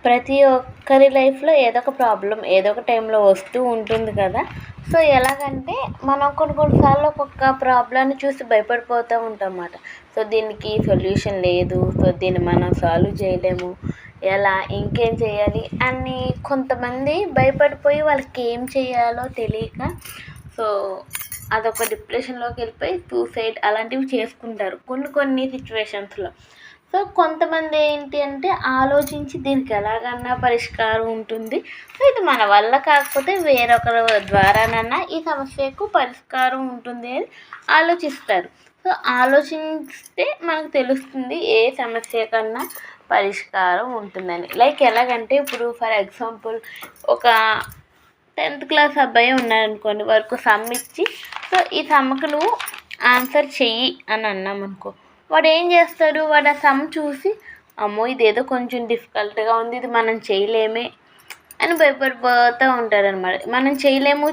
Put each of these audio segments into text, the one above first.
ప్రతి ఒక్కరి లైఫ్లో ఏదో ఒక ప్రాబ్లం ఏదో ఒక టైంలో వస్తూ ఉంటుంది కదా. సో ఎలాగంటే మనం కొన్నిసార్లు ఒక్కొక్క ప్రాబ్లమ్ని చూసి భయపడిపోతూ ఉంటాం అన్నమాట. సో దీనికి సొల్యూషన్ లేదు, సో దీన్ని మనం సాల్వ్ చేయలేము, ఎలా ఇంకేం చేయాలి అని కొంతమంది భయపడిపోయి వాళ్ళకి ఏం చేయాలో తెలియక సో అదొక డిప్రెషన్లోకి వెళ్ళిపోయి సూసైడ్ అలాంటివి చేసుకుంటారు కొన్ని సిచ్యువేషన్స్లో. సో కొంతమంది ఏంటి అంటే ఆలోచించి దీనికి ఎలాగన్నా పరిష్కారం ఉంటుంది, సో ఇది మన వల్ల కాకపోతే వేరొకరి ద్వారానన్నా ఈ సమస్యకు పరిష్కారం ఉంటుంది అని ఆలోచిస్తారు. సో ఆలోచిస్తే మనకు తెలుస్తుంది ఏ సమస్య కన్నా పరిష్కారం ఉంటుందని. లైక్ ఎలాగంటే ఇప్పుడు ఫర్ ఎగ్జాంపుల్ ఒక 10th క్లాస్ అబ్బాయి ఉన్నాడనుకోండి, వరకు సమ్ ఇచ్చి సో ఈ సమ్కి నువ్వు ఆన్సర్ చెయ్యి అని అన్నామనుకో, వాడు ఏం చేస్తాడు, వాడు ఆ సమ్ చూసి అమ్మో ఇదేదో కొంచెం డిఫికల్ట్గా ఉంది, ఇది మనం చేయలేమే అని భయపడిపోతూ ఉంటారనమాట. మనం చేయలేము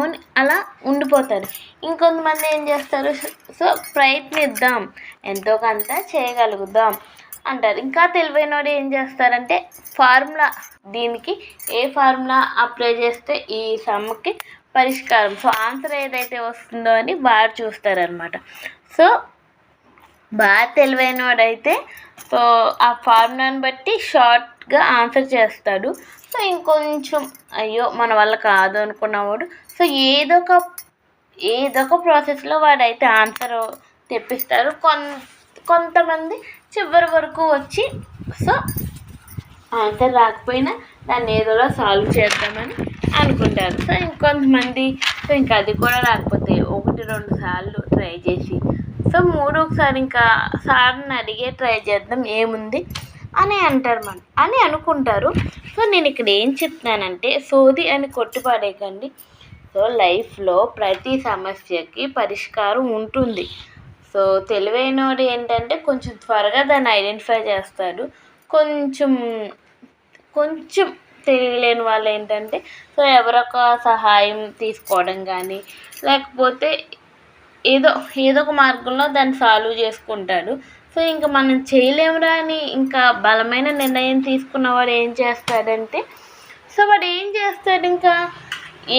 అని అలా ఉండిపోతారు. ఇంకొంతమంది ఏం చేస్తారు, సో ప్రయత్నిద్దాం ఎంతో కొంత చేయగలుగుదాం అంటారు. ఇంకా తెలివైనోడు ఏం చేస్తారంటే ఫార్ములా, దీనికి ఏ ఫార్ములా అప్లై చేస్తే ఈ సమ్కి పరిష్కారం, సో ఆన్సర్ ఏదైతే వస్తుందో అని వాడు చూస్తారనమాట. సో బాగా తెలివైనవాడైతే సో ఆ ఫార్ములాని బట్టి షార్ట్గా ఆన్సర్ చేస్తాడు. సో ఇంకొంచెం అయ్యో మన వల్ల కాదు అనుకున్నవాడు సో ఏదో ఒక ప్రాసెస్లో వాడైతే ఆన్సర్ తెప్పిస్తారు. కొంతమంది చివరి వరకు వచ్చి సో ఆన్సర్ రాకపోయినా దాన్ని ఏదోలా సాల్వ్ చేద్దామని అనుకుంటారు. సో ఇంకొంతమంది సో ఇంకా అది కూడా రాకపోతే 1-2 సార్లు ట్రై చేసి సో 3వసారి ఇంకా సార్ని అడిగే ట్రై చేద్దాం ఏముంది అని అని అనుకుంటారు. సో నేను ఇక్కడ ఏం చెప్తున్నానంటే సోది అని కొట్టుపడేయకండి. సో లైఫ్లో ప్రతి సమస్యకి పరిష్కారం ఉంటుంది. సో తెలివైనోడు ఏంటంటే కొంచెం త్వరగా దాన్ని ఐడెంటిఫై చేస్తాడు. కొంచెం తెలియలేని వాళ్ళు ఏంటంటే సో ఎవరొక సహాయం తీసుకోవడం కానీ లేకపోతే ఏదో ఒక మార్గంలో దాన్ని సాల్వ్ చేసుకుంటాడు. సో ఇంకా మనం చేయలేమురా అని ఇంకా బలమైన నిర్ణయం తీసుకున్నవాడు ఏం చేస్తాడంటే సో వాడు ఏం చేస్తాడు, ఇంకా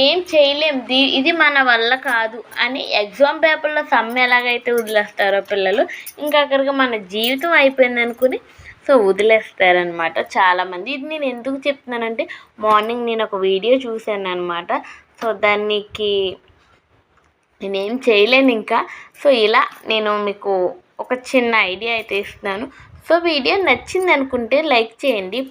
ఏం చేయలేం, ఇది మన వల్ల కాదు అని ఎగ్జామ్ పేపర్లో సమ్ ఎలాగైతే వదిలేస్తారో పిల్లలు, ఇంకా అక్కడికి మన జీవితం అయిపోయింది అనుకుని సో వదిలేస్తారనమాట చాలామంది. ఇది నేను ఎందుకు చెప్తున్నానంటే మార్నింగ్ నేను ఒక వీడియో చూశాను అనమాట. సో దానికి నేనేం చేయలేను ఇంకా. సో ఇలా నేను మీకు ఒక చిన్న ఐడియా అయితే ఇస్తున్నాను. సో వీడియో నచ్చింది అనుకుంటే లైక్ చేయండి.